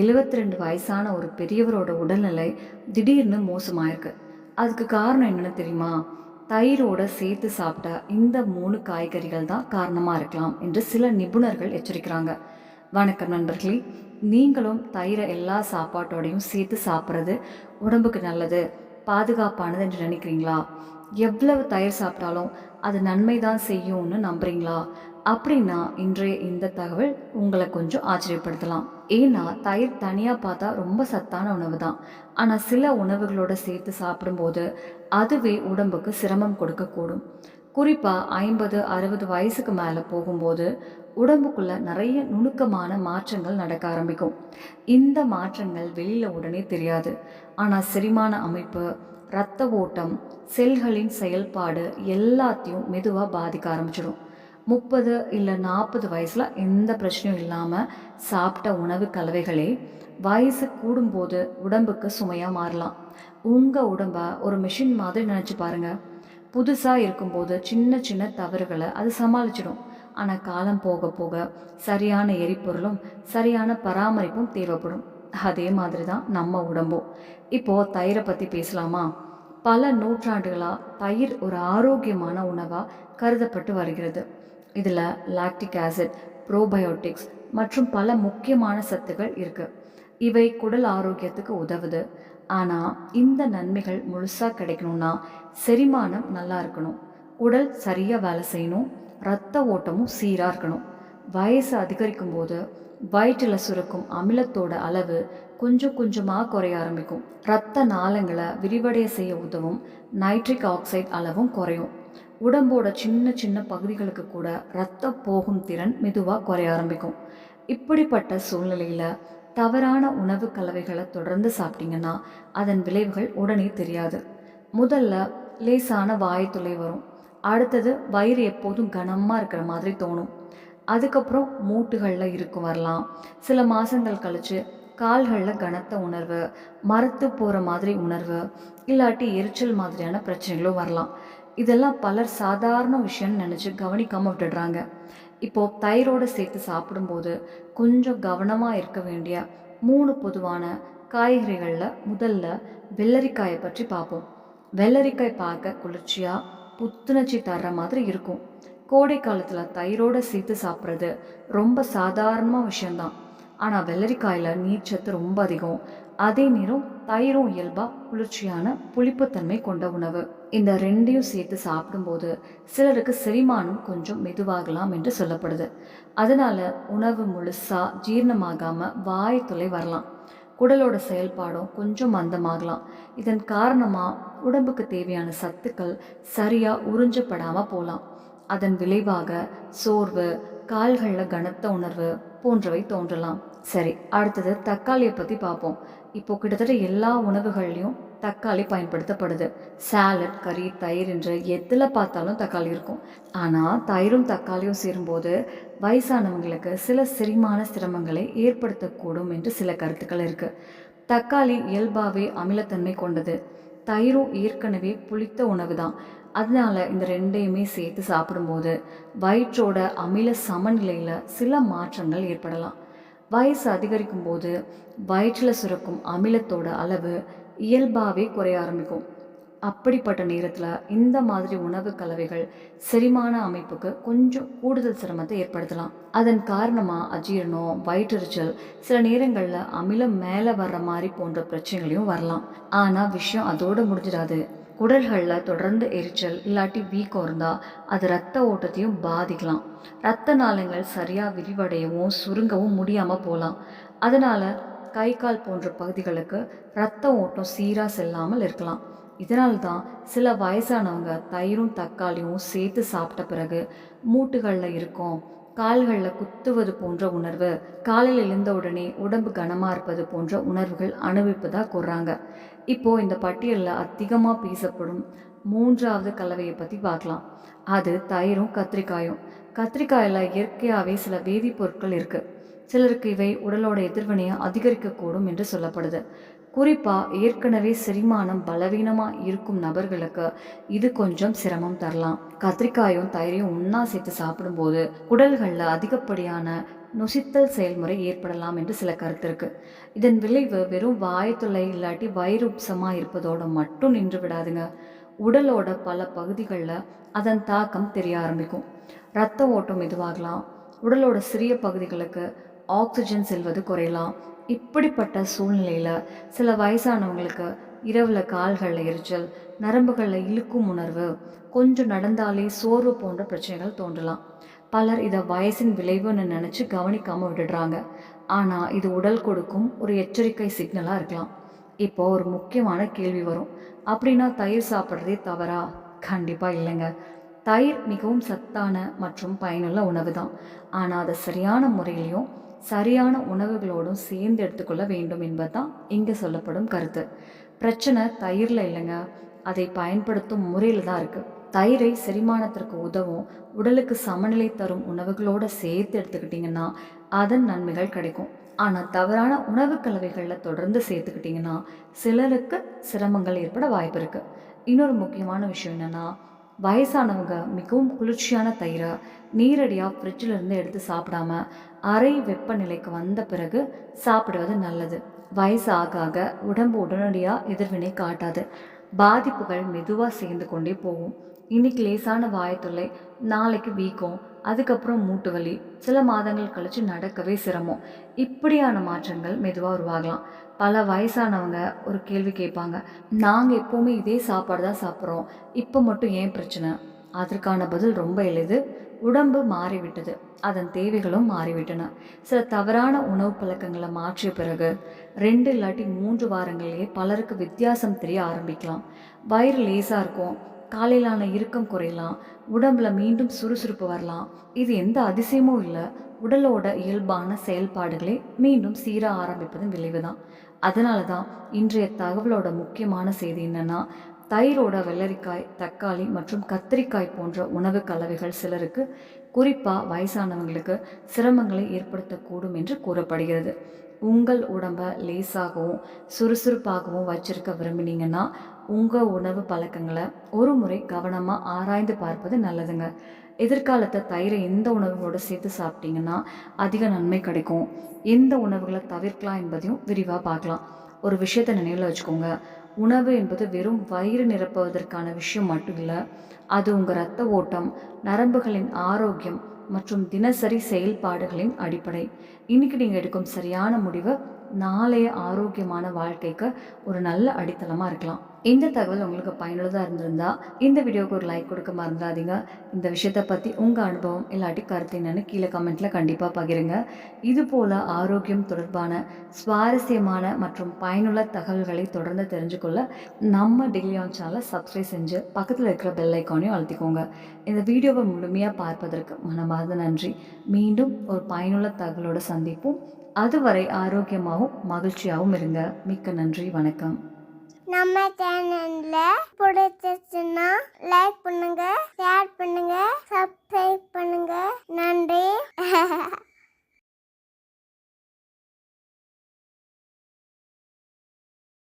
72 வயசான ஒரு பெரியவரோட உடல்நிலை திடீர்னு மோசமாயிருக்கு. அதுக்கு காரணம் என்னன்னு தெரியுமா? தயிரோட சேர்த்து சாப்பிட்ட இந்த 3 காய்கறிகள் தான் காரணமா இருக்கலாம் என்று சில நிபுணர்கள் எச்சரிக்கிறாங்க. வணக்கம் நண்பர்களே. நீங்களும் தயிரை எல்லா சாப்பாட்டோடையும் சேர்த்து சாப்பிட்றது உடம்புக்கு நல்லது, பாதுகாப்பானது என்று நினைக்கிறீங்களா? எவ்வளவு தயிர் சாப்பிட்டாலும் அது நன்மை தான் செய்யும்னு நம்புறீங்களா? அப்படின்னா இன்றைய இந்த தகவல் உங்களை கொஞ்சம் ஆச்சரியப்படுத்தலாம். ஏன்னா தயிர் தனியாக பார்த்தா ரொம்ப சத்தான உணவு தான். ஆனால் சில உணவுகளோட சேர்த்து சாப்பிடும்போது அதுவே உடம்புக்கு சிரமம் கொடுக்கக்கூடும். குறிப்பாக 50-60 வயசுக்கு மேலே போகும்போது உடம்புக்குள்ள நிறைய நுணுக்கமான மாற்றங்கள் நடக்க ஆரம்பிக்கும். இந்த மாற்றங்கள் வெளியில் உடனே தெரியாது. ஆனால் செரிமான அமைப்பு, இரத்த ஓட்டம், செல்களின் செயல்பாடு எல்லாத்தையும் மெதுவாக பாதிக்க ஆரம்பிச்சிடும். 30 இல்லை 40 வயசில் எந்த பிரச்சனையும் இல்லாமல் சாப்பிட்ட உணவு கலவைகளே வயசு கூடும்போது உடம்புக்கு சுமையாக மாறலாம். உங்கள் உடம்பை ஒரு மிஷின் மாதிரி நினச்சி பாருங்கள். புதுசாக இருக்கும்போது சின்ன சின்ன தவறுகளை அது சமாளிச்சிடும். ஆனால் காலம் போக போக சரியான எரிபொருளும் சரியான பராமரிப்பும் தேவைப்படும். அதே மாதிரி தான் நம்ம உடம்பும். இப்போது தயிரை பற்றி பேசலாமா? பல நூற்றாண்டுகளாக தயிர் ஒரு ஆரோக்கியமான உணவாக கருதப்பட்டு வருகிறது. இதில் லாக்டிக் ஆசிட், ப்ரோபயோட்டிக்ஸ் மற்றும் பல முக்கியமான சத்துக்கள் இருக்குது. இவை குடல் ஆரோக்கியத்துக்கு உதவுது. ஆனால் இந்த நன்மைகள் முழுசாக கிடைக்கணும்னா செரிமானம் நல்லா இருக்கணும், உடல் சரியாக வேலை செய்யணும், இரத்த ஓட்டமும் சீராக இருக்கணும். வயசு அதிகரிக்கும் போது வயிற்றில் சுரக்கும் அமிலத்தோட அளவு கொஞ்சம் கொஞ்சமாக குறைய ஆரம்பிக்கும். இரத்த நாளங்களை விரிவடைய செய்ய உதவும் நைட்ரிக் ஆக்சைடு அளவும் குறையும். உடம்போட சின்ன சின்ன பகுதிகளுக்கு கூட இரத்தம் போகும் திறன் மெதுவாக குறைய ஆரம்பிக்கும். இப்படிப்பட்ட சூழ்நிலையில் தவறான உணவு கலவைகளை தொடர்ந்து சாப்பிட்டீங்கன்னா அதன் விளைவுகள் உடனே தெரியாது. முதல்ல லேசான வாய்த்துளை வரும். அடுத்தது வயிறு எப்போதும் கனமாக இருக்கிற மாதிரி தோணும். அதுக்கப்புறம் மூட்டுகளில் இருக்கும் வரலாம். சில மாதங்கள் கழித்து கால்களில் கனத்த உணர்வு, மரத்து போகிற மாதிரி உணர்வு, இல்லாட்டி எரிச்சல் மாதிரியான பிரச்சனைகளும் வரலாம். இதெல்லாம் பலர் சாதாரண விஷயம்னு நினச்சி கவனிக்காமல் விட்டுடுறாங்க. இப்போது தயிரோடு சேர்த்து சாப்பிடும்போது கொஞ்சம் கவனமாக இருக்க வேண்டிய 3 பொதுவான காய்கறிகளில் முதல்ல வெள்ளரிக்காயை பற்றி பார்ப்போம். வெள்ளரிக்காய் பார்க்க குளிர்ச்சியாக புத்துணர்ச்சி தர்ற மாதிரி இருக்கும். கோடை காலத்தில் தயிரோடு சேர்த்து சாப்பிட்றது ரொம்ப சாதாரணமாக விஷயந்தான். ஆனால் வெள்ளரிக்காயில் நீர்ச்சத்து ரொம்ப அதிகம். அதே நேரம் தயிரும் இயல்பாக குளிர்ச்சியான புளிப்புத்தன்மை கொண்ட உணவு. இந்த ரெண்டையும் சேர்த்து சாப்பிடும்போது சிலருக்கு செரிமானம் கொஞ்சம் மெதுவாகலாம் என்று சொல்லப்படுது. அதனால உணவு முழுசாக ஜீரணமாகாமல் வாய் தொலை வரலாம். குடலோட செயல்பாடும் கொஞ்சம் மந்தமாகலாம். இதன் காரணமாக உடம்புக்கு தேவையான சத்துக்கள் சரியாக உறிஞ்சப்படாமல் போகலாம். அதன் விளைவாக சோர்வு, கால்களில் கனத்த உணர்வு போன்றவை தோன்றலாம். சரி, அடுத்தது தக்காளியை பற்றி பார்ப்போம். இப்போ கிட்டத்தட்ட எல்லா உணவுகள்லையும் தக்காளி பயன்படுத்தப்படுது. சாலட், கறி, தயிர் என்று எதில் பார்த்தாலும் தக்காளி இருக்கும். ஆனால் தயிரும் தக்காளியும் சேரும்போது வயசானவங்களுக்கு சில செரிமான சிரமங்களை ஏற்படுத்தக்கூடும் என்று சில கருத்துக்கள் இருக்குது. தக்காளி இயல்பாகவே அமிலத்தன்மை கொண்டது. தயிரும் ஏற்கனவே புளித்த உணவு தான். அதனால இந்த ரெண்டையுமே சேர்த்து சாப்பிடும்போது வயிற்றோட அமில சமநிலையில் சில மாற்றங்கள் ஏற்படலாம். வயசு அதிகரிக்கும் போது வயிற்றில் சுரக்கும் அமிலத்தோட அளவு இயல்பாகவே குறைய ஆரம்பிக்கும். அப்படிப்பட்ட நேரத்தில் இந்த மாதிரி உணவு கலவைகள் செரிமான அமைப்புக்கு கொஞ்சம் கூடுதல் சிரமத்தை ஏற்படுத்தலாம். அதன் காரணமாக அஜீரணம், வயிற்றெரிச்சல், சில நேரங்களில் அமிலம் மேலே வர்ற மாதிரி போன்ற பிரச்சனைகளையும் வரலாம். ஆனால் விஷயம் அதோடு முடிஞ்சிடாது. குடல்களில் தொடர்ந்து எரிச்சல் இல்லாட்டி வீக்கம் இருந்தால் அது இரத்த ஓட்டத்தையும் பாதிக்கலாம். இரத்த நாளங்கள் சரியாக விரிவடையவும் சுருங்கவும் முடியாமல் போகலாம். அதனால் கை கால் போன்ற பகுதிகளுக்கு இரத்த ஓட்டம் சீராக செல்லாமல் இருக்கலாம். இதனால தான் சில வயசானவங்க தயிரும் தக்காளியும் சேர்த்து சாப்பிட்ட பிறகு மூட்டுகளில் இருக்கும், கால்களில் குத்துவது போன்ற உணர்வு, காலையில் எழுந்த உடனே உடம்பு கனமாக இருப்பது போன்ற உணர்வுகள் அனுபவிப்பதாக கூறுறாங்க. இப்போது இந்த பட்டியலில் அதிகமாக பேசப்படும் 3வது கலவையை பற்றி பார்க்கலாம். அது தயிரும் கத்திரிக்காயும். கத்திரிக்காயில் இயற்கையாகவே சில வேதிப்பொருட்கள் இருக்குது. சிலருக்கு இவை உடலோட எதிர்வினையை அதிகரிக்கக்கூடும் என்று சொல்லப்படுது. குறிப்பாக ஏற்கனவே செரிமானம் பலவீனமாக இருக்கும் நபர்களுக்கு இது கொஞ்சம் சிரமம் தரலாம். கத்திரிக்காயும் தயிரையும் ஒன்றா சேர்த்து சாப்பிடும்போது குடல்களில் அதிகப்படியான நொசித்தல் செயல்முறை ஏற்படலாம் என்று சில கருத்து இருக்கு. இதன் விளைவு வெறும் வாய்த்தொல்லை இல்லாட்டி வயிறு உப்சமாக இருப்பதோட மட்டும் நின்று விடாதுங்க. உடலோட பல பகுதிகளில் அதன் தாக்கம் தெரிய ஆரம்பிக்கும். இரத்த ஓட்டம் மெதுவாகலாம், உடலோட சிறிய பகுதிகளுக்கு ஆக்சிஜன் செல்வது குறையலாம். இப்படிப்பட்ட சூழ்நிலையில் சில வயசானவங்களுக்கு இரவில் கால்களில் எரிச்சல், நரம்புகளில் இழுக்கும் உணர்வு, கொஞ்சம் நடந்தாலே சோர்வு போன்ற பிரச்சனைகள் தோன்றலாம். பலர் இதை வயசின் விளைவுன்னு நினச்சி கவனிக்காமல் விட்டுடுறாங்க. ஆனால் இது உடல் கொடுக்கும் ஒரு எச்சரிக்கை சிக்னலாக இருக்கலாம். இப்போ ஒரு முக்கியமான கேள்வி வரும், அப்படின்னா தயிர் சாப்பிட்றதே தவறா? கண்டிப்பாக இல்லைங்க. தயிர் மிகவும் சத்தான மற்றும் பயனுள்ள உணவு தான். ஆனால் அதை சரியான முறையிலையும் சரியான உணவுகளோடும் சேர்ந்து எடுத்துக்கொள்ள வேண்டும் என்பது தான் இங்கே சொல்லப்படும் கருத்து. பிரச்சனை தயிரில் இல்லைங்க, அதை பயன்படுத்தும் முறையில் தான் இருக்குது. தயிரை செரிமானத்திற்கு உதவும், உடலுக்கு சமநிலை தரும் உணவுகளோடு சேர்த்து எடுத்துக்கிட்டிங்கன்னா அதன் நன்மைகள் கிடைக்கும். ஆனால் தவறான உணவு கலவைகளில் தொடர்ந்து சேர்த்துக்கிட்டிங்கன்னா சிலருக்கு சிரமங்கள் ஏற்பட வாய்ப்பு இருக்குது. இன்னொரு முக்கியமான விஷயம் என்னென்னா, வயசானவங்க மிகவும் குளிர்ச்சியான தயிரை நேரடியாக ஃப்ரிட்ஜில் இருந்து எடுத்து சாப்பிடாம அறை வெப்பநிலைக்கு வந்த பிறகு சாப்பிடுவது நல்லது. வயசு ஆக ஆக உடம்பு உடனடியாக எதிர்வினை காட்டாது, பாதிப்புகள் மெதுவாக சேர்ந்து கொண்டே போகும். இன்னைக்கு லேசான வாயத்தொல்லை, நாளைக்கு வீக்கம், அதுக்கப்புறம் மூட்டு வலி, சில மாதங்கள் கழித்து நடக்கவே சிரமம். இப்படியான மாற்றங்கள் மெதுவாக உருவாகலாம். பல வயசானவங்க ஒரு கேள்வி கேட்பாங்க, நாங்கள் எப்போவுமே இதே சாப்பாடு தான் சாப்பிட்றோம், இப்போ மட்டும் ஏன் பிரச்சனை? அதற்கான பதில் ரொம்ப எளிது. உடம்பு மாறிவிட்டது, அதன் தேவைகளும் மாறிவிட்டன. சில தவறான உணவு பழக்கங்களை மாற்றிய பிறகு 2 இல்லாட்டி 3 வாரங்களிலேயே பலருக்கு வித்தியாசம் தெரிய ஆரம்பிக்கலாம். வயிறு லேசாக இருக்கும், காலையிலான இறுக்கம் குறையலாம், உடம்புல மீண்டும் சுறுசுறுப்பு வரலாம். இது எந்த அதிசயமும் இல்லை, உடலோட இயல்பான செயல்பாடுகளை மீண்டும் சீராக ஆரம்பிப்பதன் விளைவு தான். அதனால தான் இன்றைய தகவலோட முக்கியமான செய்தி என்னென்னா, தயிரோட வெள்ளரிக்காய், தக்காளி மற்றும் கத்திரிக்காய் போன்ற உணவு கலவைகள் சிலருக்கு, குறிப்பாக வயசானவங்களுக்கு சிரமங்களை ஏற்படுத்தக்கூடும் என்று கூறப்படுகிறது. உங்கள் உடம்பை லேசாகவும் சுறுசுறுப்பாகவும் வச்சிருக்க விரும்பினீங்கன்னா உங்கள் உணவு பழக்கங்களை ஒரு முறை கவனமாக ஆராய்ந்து பார்ப்பது நல்லதுங்க. எதிர்காலத்தை தயிரை எந்த உணவுகளோடு சேர்த்து சாப்பிட்டீங்கன்னா அதிக நன்மை கிடைக்கும், எந்த உணவுகளை தவிர்க்கலாம் என்பதையும் விரிவாக பார்க்கலாம். ஒரு விஷயத்தை நினைவில் வச்சுக்கோங்க, உணவு என்பது வெறும் வயிறு நிரப்புவதற்கான விஷயம் மட்டும் இல்லை, அது உங்கள் இரத்த ஓட்டம், நரம்புகளின் ஆரோக்கியம் மற்றும் தினசரி செயல்பாடுகளின் அடிப்படை. இன்னைக்கு நீங்கள் எடுக்கும் சரியான முடிவு நாளைய ஆரோக்கியமான வாழ்க்கைக்கு ஒரு நல்ல அடித்தளமாக இருக்கலாம். இந்த தகவல் உங்களுக்கு பயனுள்ளதாக இருந்திருந்தா இந்த வீடியோவுக்கு ஒரு லைக் கொடுக்க மறந்துடாதீங்க. இந்த விஷயத்தை பற்றி உங்கள் அனுபவம் இல்லாட்டி கருத்து என்னன்னு கீழே கமெண்ட்டில் கண்டிப்பாக பகிருங்க. இது போல் ஆரோக்கியம் தொடர்பான சுவாரஸ்யமான மற்றும் பயனுள்ள தகவல்களை தொடர்ந்து தெரிஞ்சுக்கொள்ள நம்ம டெய்லி ஆன் சேனலை சப்ஸ்கிரைப் செஞ்சு பக்கத்தில் இருக்கிற பெல் ஐக்கானையும் அழுத்திக்கோங்க. இந்த வீடியோவை முழுமையாக பார்ப்பதற்கு மனமார்ந்த நன்றி. மீண்டும் ஒரு பயனுள்ள தகவலோடு சந்திப்போம். அதுவரை ஆரோக்கியமாகவும் மகிழ்ச்சியாகவும் இருங்க. மிக்க நன்றி, வணக்கம். நம்ம சேனல்ல பிடிச்சிருச்சுன்னா லைக் பண்ணுங்க, ஷேர் பண்ணுங்க, சப்ஸ்கிரைப்